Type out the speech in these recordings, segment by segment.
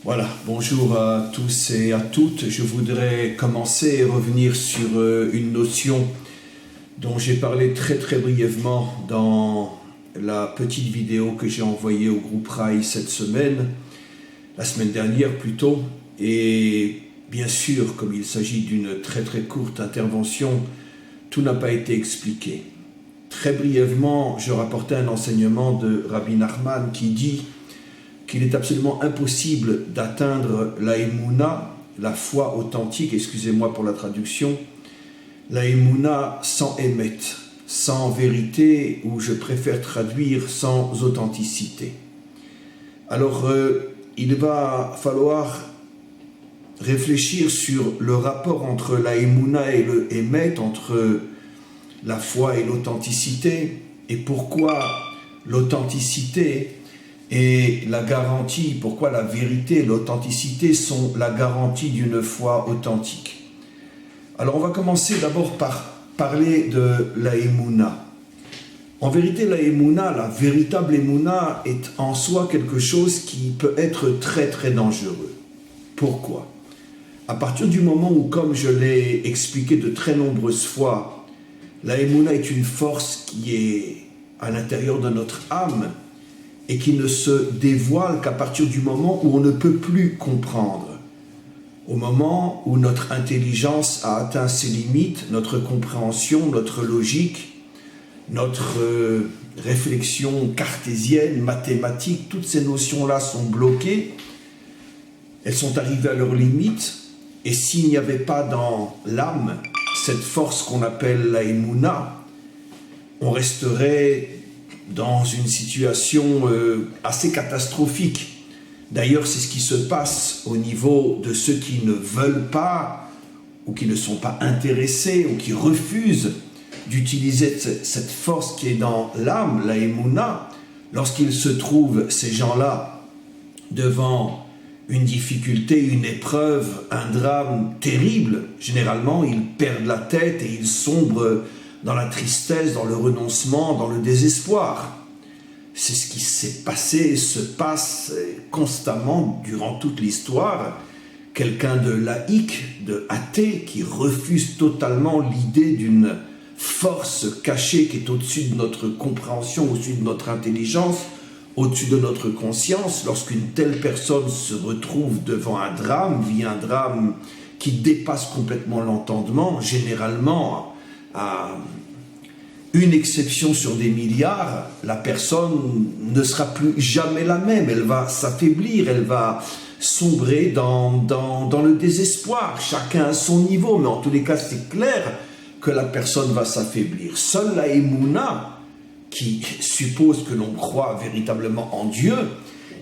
Voilà, bonjour à tous et à toutes. Je voudrais commencer et revenir sur une notion dont j'ai parlé très brièvement dans la petite vidéo que j'ai envoyée au groupe RAI cette semaine, la semaine dernière plutôt. Et bien sûr, comme il s'agit d'une très courte intervention, tout n'a pas été expliqué. Très brièvement, je rapportais un enseignement de Rabbi Nachman qui dit qu'il est absolument impossible d'atteindre la Emouna, la foi authentique, excusez-moi pour la traduction, la Emouna sans émet, sans vérité, ou je préfère traduire sans authenticité. Alors, il va falloir réfléchir sur le rapport entre la Emouna et le émet, entre la foi et l'authenticité, et pourquoi l'authenticité et la garantie, pourquoi la vérité et l'authenticité sont la garantie d'une foi authentique. Alors on va commencer d'abord par parler de la Emouna. En vérité, la Emouna, la véritable Emouna, est en soi quelque chose qui peut être très dangereux. Pourquoi ? À partir du moment où, comme je l'ai expliqué de très nombreuses fois, la Emouna est une force qui est à l'intérieur de notre âme, et qui ne se dévoile qu'à partir du moment où on ne peut plus comprendre. Au moment où notre intelligence a atteint ses limites, notre compréhension, notre logique, notre réflexion cartésienne, mathématique, toutes ces notions-là sont bloquées, elles sont arrivées à leurs limites, et s'il n'y avait pas dans l'âme cette force qu'on appelle la Emouna, on resterait dans une situation assez catastrophique. D'ailleurs, c'est ce qui se passe au niveau de ceux qui ne veulent pas, ou qui ne sont pas intéressés, ou qui refusent d'utiliser cette force qui est dans l'âme, la Emouna. Lorsqu'ils se trouvent, ces gens-là, devant une difficulté, une épreuve, un drame terrible, généralement, ils perdent la tête et ils sombrent dans la tristesse, dans le renoncement, dans le désespoir. C'est ce qui s'est passé et se passe constamment durant toute l'histoire. Quelqu'un de laïque, de athée, qui refuse totalement l'idée d'une force cachée qui est au-dessus de notre compréhension, au-dessus de notre intelligence, au-dessus de notre conscience. Lorsqu'une telle personne se retrouve devant un drame, vit un drame qui dépasse complètement l'entendement, généralement, à une exception sur des milliards, la personne ne sera plus jamais la même, elle va s'affaiblir, elle va sombrer dans le désespoir, chacun à son niveau, mais en tous les cas c'est clair que la personne va s'affaiblir. Seule la Emouna, qui suppose que l'on croit véritablement en Dieu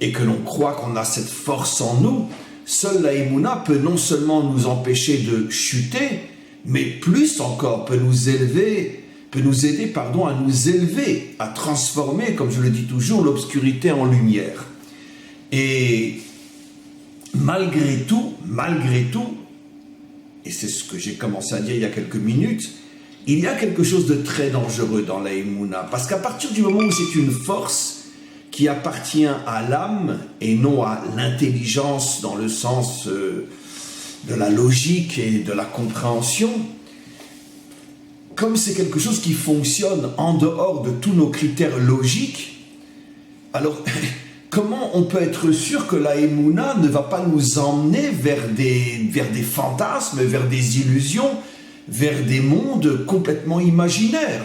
et que l'on croit qu'on a cette force en nous, seule la Emouna peut non seulement nous empêcher de chuter, mais plus encore peut nous aider à nous élever, à transformer, comme je le dis toujours, l'obscurité en lumière. Et malgré tout, et c'est ce que j'ai commencé à dire il y a quelques minutes, il y a quelque chose de très dangereux dans la Emouna, parce qu'à partir du moment où c'est une force qui appartient à l'âme et non à l'intelligence dans le sens de la logique et de la compréhension, comme c'est quelque chose qui fonctionne en dehors de tous nos critères logiques, alors comment on peut être sûr que la Emouna ne va pas nous emmener vers des fantasmes, vers des illusions, vers des mondes complètement imaginaires?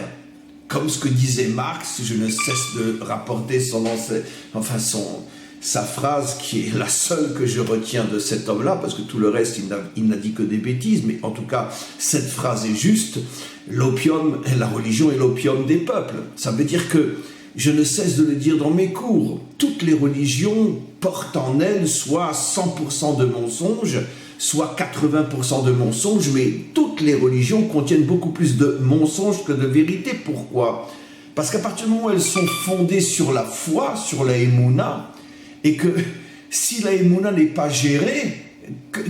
Comme ce que disait Marx, je ne cesse de rapporter sa phrase qui est la seule que je retiens de cet homme-là, parce que tout le reste, il n'a dit que des bêtises, mais en tout cas, cette phrase est juste. L'opium, la religion est l'opium des peuples. Ça veut dire que, je ne cesse de le dire dans mes cours, toutes les religions portent en elles soit 100% de mensonges, soit 80% de mensonges, mais toutes les religions contiennent beaucoup plus de mensonges que de vérité. Pourquoi ? Parce qu'à partir du moment où elles sont fondées sur la foi, sur la Emouna, et que si la Emouna n'est pas gérée,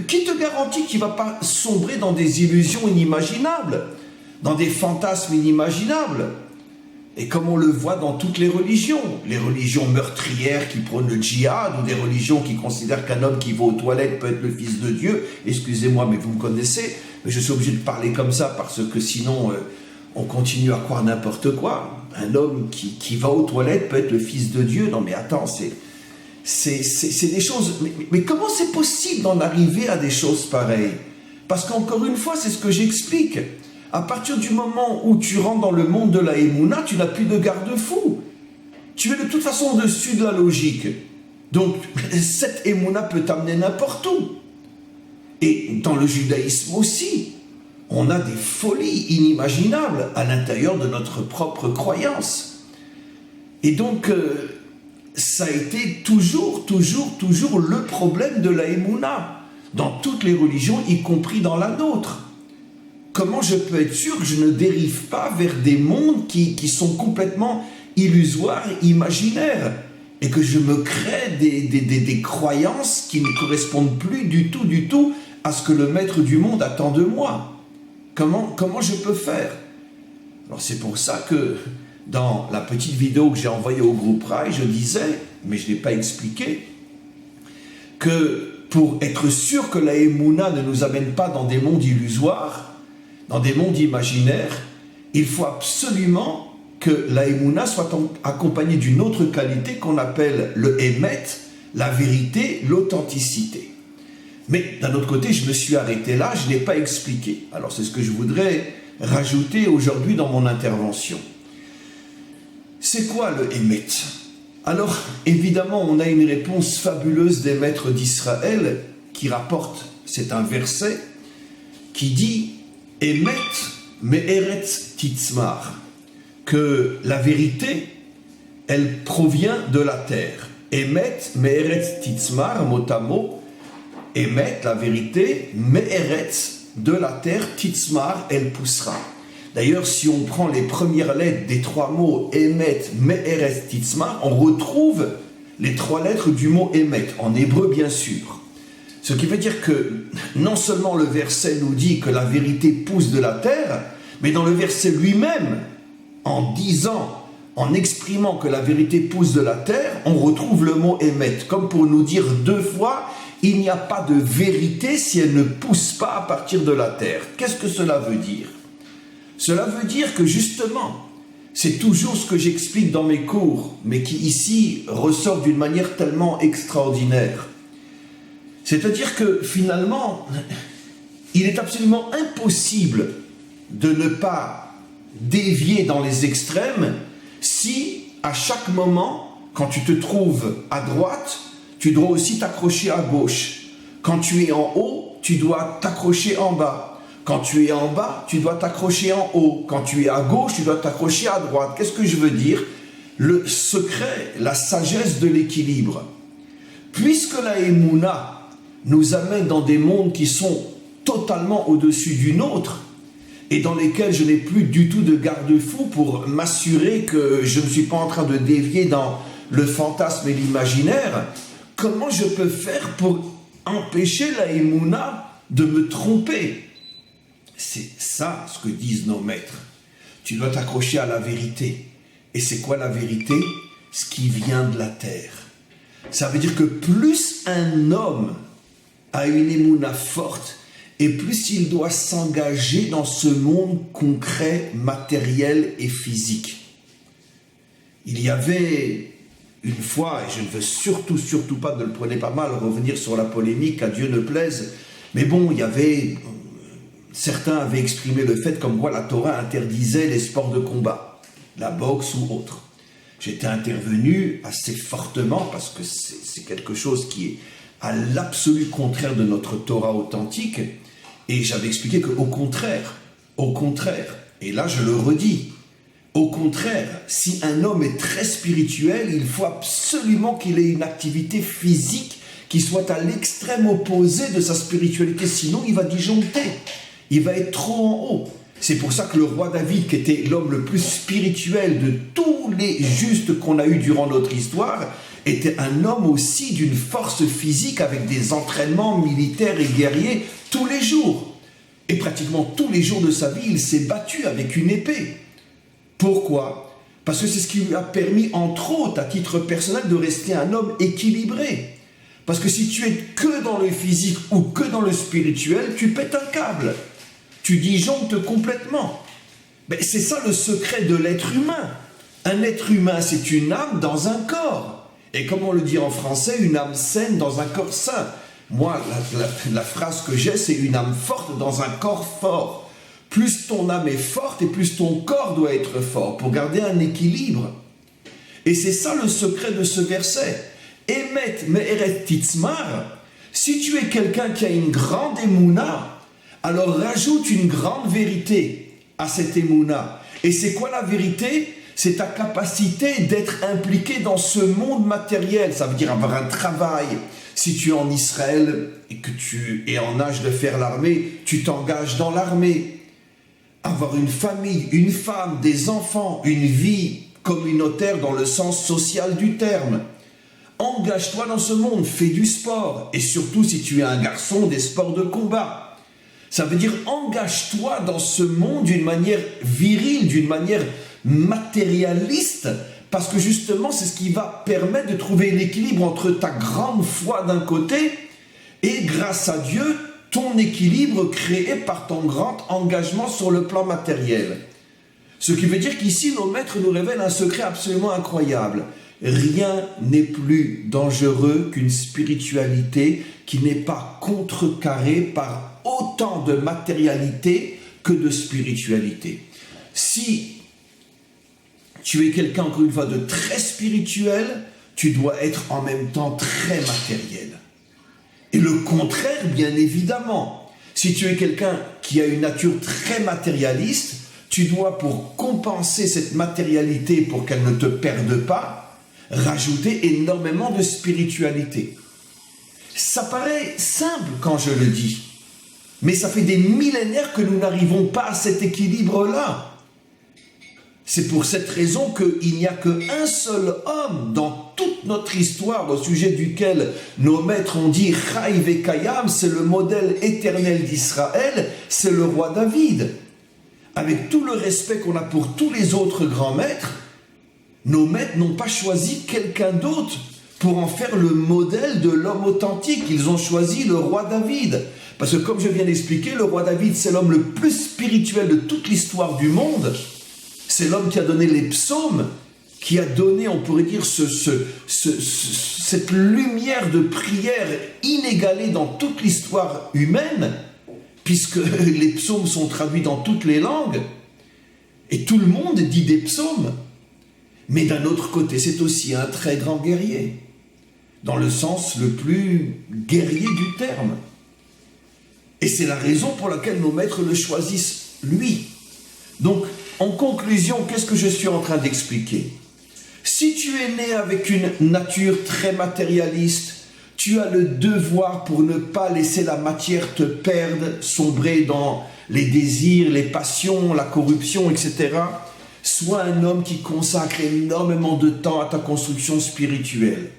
qui te garantit qu'il ne va pas sombrer dans des illusions inimaginables, dans des fantasmes inimaginables? Et comme on le voit dans toutes les religions meurtrières qui prônent le djihad, ou des religions qui considèrent qu'un homme qui va aux toilettes peut être le fils de Dieu, excusez-moi mais vous me connaissez, mais je suis obligé de parler comme ça parce que sinon on continue à croire n'importe quoi. Un homme qui va aux toilettes peut être le fils de Dieu. Non mais attends, c'est des choses... Mais comment c'est possible d'en arriver à des choses pareilles? Parce qu'encore une fois, c'est ce que j'explique. À partir du moment où tu rentres dans le monde de la Emouna, tu n'as plus de garde-fou. Tu es de toute façon au-dessus de la logique. Donc, cette Emouna peut t'amener n'importe où. Et dans le judaïsme aussi, on a des folies inimaginables à l'intérieur de notre propre croyance. Et donc, ça a été toujours le problème de la Emouna, dans toutes les religions, y compris dans la nôtre. Comment je peux être sûr que je ne dérive pas vers des mondes qui sont complètement illusoires, imaginaires, et que je me crée des croyances qui ne correspondent plus du tout à ce que le maître du monde attend de moi? Comment je peux faire? Alors c'est pour ça que dans la petite vidéo que j'ai envoyée au groupe Rai, je disais, mais je ne l'ai pas expliqué, que pour être sûr que la Emouna ne nous amène pas dans des mondes illusoires, dans des mondes imaginaires, il faut absolument que la Emouna soit accompagnée d'une autre qualité qu'on appelle le Emet, la vérité, l'authenticité. Mais d'un autre côté, je me suis arrêté là, je n'ai pas expliqué. Alors c'est ce que je voudrais rajouter aujourd'hui dans mon intervention. C'est quoi le Emet? Alors évidemment, on a une réponse fabuleuse des maîtres d'Israël qui rapporte, c'est un verset qui dit Emet me'eretz titzmar, que la vérité, elle provient de la terre. Emet me'eretz titzmar, mot à mot, Emet, la vérité, me'eretz, de la terre, titzmar, elle poussera. D'ailleurs, si on prend les premières lettres des trois mots Emet, me'eretz, titzmar, on retrouve les trois lettres du mot Emet, en hébreu bien sûr. Ce qui veut dire que non seulement le verset nous dit que la vérité pousse de la terre, mais dans le verset lui-même, en disant, en exprimant que la vérité pousse de la terre, on retrouve le mot Emet, comme pour nous dire deux fois, il n'y a pas de vérité si elle ne pousse pas à partir de la terre. Qu'est-ce que cela veut dire? Cela veut dire que justement, c'est toujours ce que j'explique dans mes cours, mais qui ici ressort d'une manière tellement extraordinaire. C'est-à-dire que finalement, il est absolument impossible de ne pas dévier dans les extrêmes si, à chaque moment, quand tu te trouves à droite, tu dois aussi t'accrocher à gauche. Quand tu es en haut, tu dois t'accrocher en bas. Quand tu es en bas, tu dois t'accrocher en haut. Quand tu es à gauche, tu dois t'accrocher à droite. Qu'est-ce que je veux dire? Le secret, la sagesse de l'équilibre. Puisque la Emouna nous amène dans des mondes qui sont totalement au-dessus du nôtre et dans lesquels je n'ai plus du tout de garde-fou pour m'assurer que je ne suis pas en train de dévier dans le fantasme et l'imaginaire, comment je peux faire pour empêcher la Emouna de me tromper? C'est ça ce que disent nos maîtres. Tu dois t'accrocher à la vérité. Et c'est quoi la vérité? Ce qui vient de la terre. Ça veut dire que plus un homme a une Emouna forte, et plus il doit s'engager dans ce monde concret, matériel et physique. Il y avait une fois, et je ne veux surtout pas, ne le prenez pas mal, revenir sur la polémique, à Dieu ne plaise, mais bon, il y avait, certains avaient exprimé le fait comme quoi la Torah interdisait les sports de combat, la boxe ou autre. J'étais intervenu assez fortement, parce que c'est quelque chose qui est à l'absolu contraire de notre Torah authentique, et j'avais expliqué qu'au contraire, et là je le redis, au contraire, si un homme est très spirituel, il faut absolument qu'il ait une activité physique qui soit à l'extrême opposé de sa spiritualité, sinon il va disjoncter, il va être trop en haut. C'est pour ça que le roi David, qui était l'homme le plus spirituel de tous les justes qu'on a eu durant notre histoire, était un homme aussi d'une force physique avec des entraînements militaires et guerriers tous les jours. Et pratiquement tous les jours de sa vie, il s'est battu avec une épée. Pourquoi? Parce que c'est ce qui lui a permis, entre autres, à titre personnel, de rester un homme équilibré. Parce que si tu es que dans le physique ou que dans le spirituel, tu pètes un câble. Tu disjonctes complètement. Mais c'est ça le secret de l'être humain. Un être humain, c'est une âme dans un corps. Et comme on le dit en français, une âme saine dans un corps sain. Moi, la phrase que j'ai, c'est une âme forte dans un corps fort. Plus ton âme est forte et plus ton corps doit être fort pour garder un équilibre. Et c'est ça le secret de ce verset. Emet me'eret titzmar. Si tu es quelqu'un qui a une grande émouna, alors rajoute une grande vérité à cette émouna. Et c'est quoi la vérité? C'est ta capacité d'être impliqué dans ce monde matériel. Ça veut dire avoir un travail. Si tu es en Israël et que tu es en âge de faire l'armée, tu t'engages dans l'armée. Avoir une famille, une femme, des enfants, une vie communautaire dans le sens social du terme. Engage-toi dans ce monde, fais du sport. Et surtout, si tu es un garçon, des sports de combat. Ça veut dire engage-toi dans ce monde d'une manière virile, d'une manière matérialiste, parce que justement, c'est ce qui va permettre de trouver l'équilibre entre ta grande foi d'un côté et, grâce à Dieu, ton équilibre créé par ton grand engagement sur le plan matériel. Ce qui veut dire qu'ici, nos maîtres nous révèlent un secret absolument incroyable. Rien n'est plus dangereux qu'une spiritualité qui n'est pas contrecarrée par autant de matérialité que de spiritualité. Si tu es quelqu'un, encore une fois, de très spirituel, tu dois être en même temps très matériel. Et le contraire, bien évidemment. Si tu es quelqu'un qui a une nature très matérialiste, tu dois, pour compenser cette matérialité, pour qu'elle ne te perde pas, rajouter énormément de spiritualité. Ça paraît simple quand je le dis, mais ça fait des millénaires que nous n'arrivons pas à cet équilibre-là. C'est pour cette raison qu'il n'y a qu'un seul homme dans toute notre histoire au sujet duquel nos maîtres ont dit « Chai vekayam », c'est le modèle éternel d'Israël, c'est le roi David. Avec tout le respect qu'on a pour tous les autres grands maîtres, nos maîtres n'ont pas choisi quelqu'un d'autre pour en faire le modèle de l'homme authentique. Ils ont choisi le roi David. Parce que comme je viens d'expliquer, le roi David, c'est l'homme le plus spirituel de toute l'histoire du monde. C'est l'homme qui a donné les psaumes, qui a donné, on pourrait dire, cette lumière de prière inégalée dans toute l'histoire humaine, puisque les psaumes sont traduits dans toutes les langues, et tout le monde dit des psaumes. Mais d'un autre côté, c'est aussi un très grand guerrier, dans le sens le plus guerrier du terme. Et c'est la raison pour laquelle nos maîtres le choisissent, lui. Donc, en conclusion, qu'est-ce que je suis en train d'expliquer? Si tu es né avec une nature très matérialiste, tu as le devoir, pour ne pas laisser la matière te perdre, sombrer dans les désirs, les passions, la corruption, etc. Sois un homme qui consacre énormément de temps à ta construction spirituelle.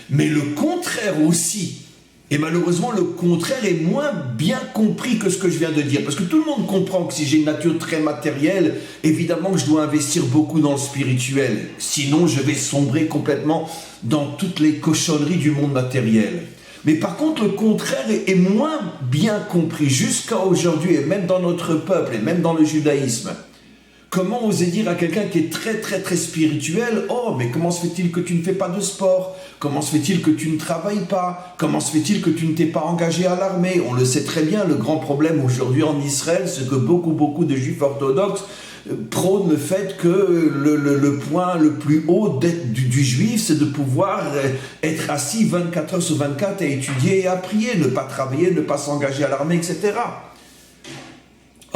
Mais le contraire aussi, et malheureusement le contraire est moins bien compris que ce que je viens de dire. Parce que tout le monde comprend que si j'ai une nature très matérielle, évidemment que je dois investir beaucoup dans le spirituel. Sinon je vais sombrer complètement dans toutes les cochonneries du monde matériel. Mais par contre le contraire est moins bien compris jusqu'à aujourd'hui, et même dans notre peuple, et même dans le judaïsme. Comment oser dire à quelqu'un qui est très très très spirituel « Oh, mais comment se fait-il que tu ne fais pas de sport? Comment se fait-il que tu ne travailles pas? Comment se fait-il que tu ne t'es pas engagé à l'armée ?» On le sait très bien, le grand problème aujourd'hui en Israël, c'est que beaucoup de juifs orthodoxes prônent le fait que le point le plus haut du juif, c'est de pouvoir être assis 24 heures sur 24 à étudier et à prier, ne pas travailler, ne pas s'engager à l'armée, etc.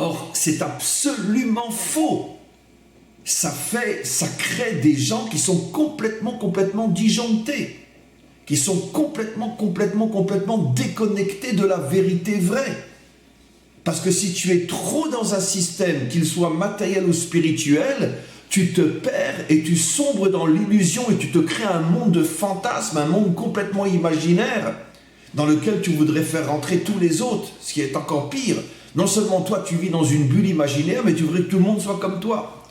Or, c'est absolument faux. Ça crée des gens qui sont complètement disjonctés, qui sont complètement déconnectés de la vérité vraie. Parce que si tu es trop dans un système, qu'il soit matériel ou spirituel, tu te perds et tu sombres dans l'illusion et tu te crées un monde de fantasmes, un monde complètement imaginaire, dans lequel tu voudrais faire rentrer tous les autres, ce qui est encore pire. Non seulement toi, tu vis dans une bulle imaginaire, mais tu voudrais que tout le monde soit comme toi.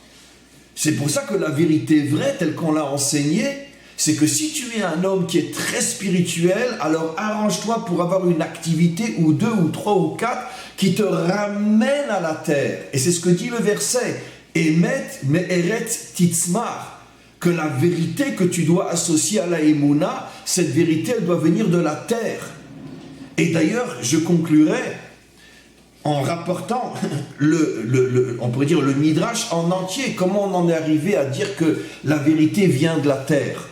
C'est pour ça que la vérité vraie, telle qu'on l'a enseignée, c'est que si tu es un homme qui est très spirituel, alors arrange-toi pour avoir une activité ou 2 ou 3 ou 4 qui te ramène à la terre. Et c'est ce que dit le verset. Emet me'eret titzmar. Que la vérité que tu dois associer à la Emouna, cette vérité, elle doit venir de la terre. Et d'ailleurs, je conclurai en rapportant on pourrait dire le Midrash en entier. Comment on en est arrivé à dire que la vérité vient de la terre?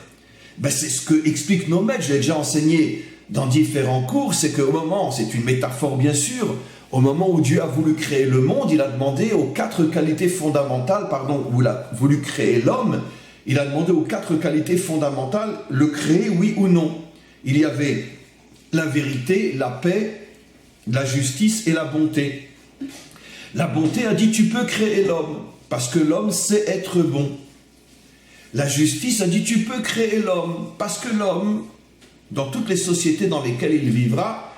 Ben, c'est ce que expliquent nos maîtres. Je l'ai déjà enseigné dans différents cours. C'est qu'au moment, c'est une métaphore bien sûr, au moment où Dieu a voulu créer le monde, il a demandé aux 4 qualités fondamentales, où il a voulu créer l'homme, il a demandé aux 4 qualités fondamentales, le créer oui ou non. Il y avait la vérité, la paix, la justice et la bonté. La bonté a dit tu peux créer l'homme, parce que l'homme sait être bon. La justice a dit tu peux créer l'homme, parce que l'homme, dans toutes les sociétés dans lesquelles il vivra,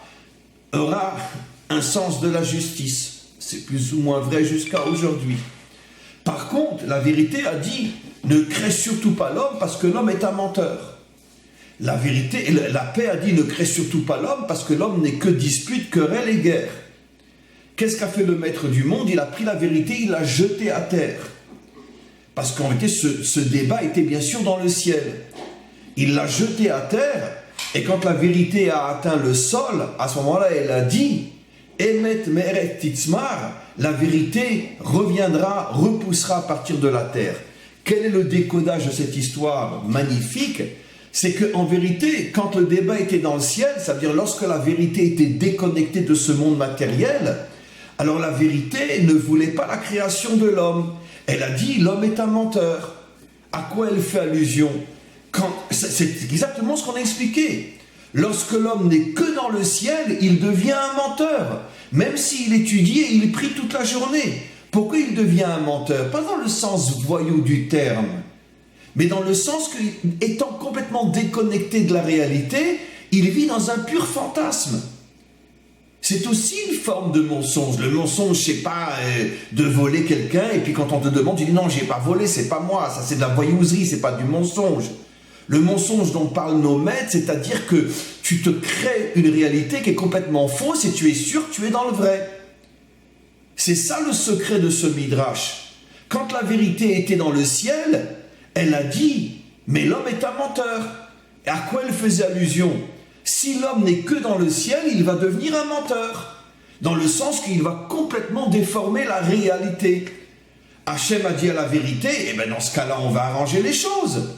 aura un sens de la justice. C'est plus ou moins vrai jusqu'à aujourd'hui. Par contre, la vérité a dit ne crée surtout pas l'homme, parce que l'homme est un menteur. La vérité, la paix a dit ne crée surtout pas l'homme, parce que l'homme n'est que dispute, querelle et guerre. Qu'est-ce qu'a fait le maître du monde? Il a pris la vérité, il l'a jetée à terre. Parce qu'en réalité, ce débat était bien sûr dans le ciel. Il l'a jeté à terre, et quand la vérité a atteint le sol, à ce moment-là, elle a dit Emet me'eret titzmar, la vérité reviendra, repoussera à partir de la terre. Quel est le décodage de cette histoire magnifique? C'est qu'en vérité, quand le débat était dans le ciel, c'est-à-dire lorsque la vérité était déconnectée de ce monde matériel, alors la vérité ne voulait pas la création de l'homme. Elle a dit l'homme est un menteur. À quoi elle fait allusion? C'est exactement ce qu'on a expliqué. Lorsque l'homme n'est que dans le ciel, il devient un menteur. Même s'il étudiait, il prie toute la journée. Pourquoi il devient un menteur? Pas dans le sens voyou du terme, mais dans le sens qu'étant complètement déconnecté de la réalité, il vit dans un pur fantasme. C'est aussi une forme de mensonge. Le mensonge, c'est pas de voler quelqu'un, et puis quand on te demande, tu dis non, j'ai pas volé, c'est pas moi, ça c'est de la voyouserie, c'est pas du mensonge. Le mensonge dont parlent nos maîtres, c'est-à-dire que tu te crées une réalité qui est complètement fausse et tu es sûr que tu es dans le vrai. C'est ça le secret de ce Midrash. Quand la vérité était dans le ciel, elle a dit, mais l'homme est un menteur. Et à quoi elle faisait allusion? Si l'homme n'est que dans le ciel, il va devenir un menteur. Dans le sens qu'il va complètement déformer la réalité. Hachem a dit à la vérité, et bien dans ce cas-là, on va arranger les choses.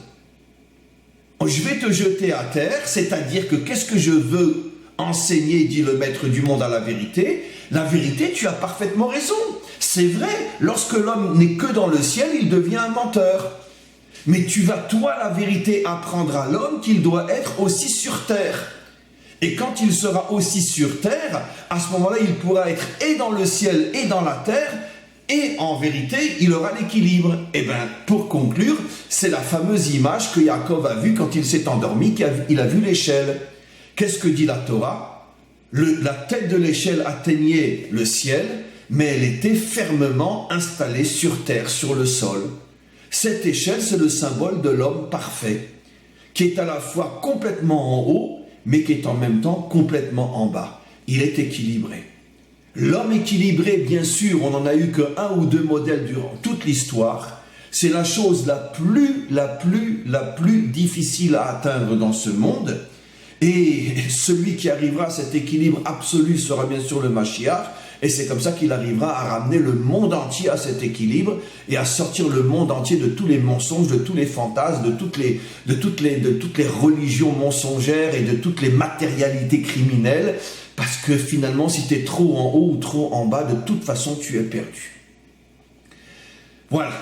Je vais te jeter à terre, c'est-à-dire que qu'est-ce que je veux enseigner, dit le maître du monde à la vérité? La vérité, tu as parfaitement raison. C'est vrai, lorsque l'homme n'est que dans le ciel, il devient un menteur. Mais tu vas, toi, la vérité, apprendre à l'homme qu'il doit être aussi sur terre. Et quand il sera aussi sur terre, à ce moment-là, il pourra être et dans le ciel et dans la terre, et en vérité, il aura l'équilibre. Et bien, pour conclure, c'est la fameuse image que Yaakov a vue quand il s'est endormi, qu'il a vu l'échelle. Qu'est-ce que dit la Torah? La tête de l'échelle atteignait le ciel, mais elle était fermement installée sur terre, sur le sol. Cette échelle, c'est le symbole de l'homme parfait, qui est à la fois complètement en haut, mais qui est en même temps complètement en bas. Il est équilibré. L'homme équilibré, bien sûr, on n'en a eu qu'un ou 2 modèles durant toute l'histoire. C'est la chose la plus difficile à atteindre dans ce monde. Et celui qui arrivera à cet équilibre absolu sera bien sûr le Mashiach. Et c'est comme ça qu'il arrivera à ramener le monde entier à cet équilibre et à sortir le monde entier de tous les mensonges, de tous les fantasmes, de toutes les religions mensongères et de toutes les matérialités criminelles. Parce que finalement, si tu es trop en haut ou trop en bas, de toute façon, tu es perdu. Voilà.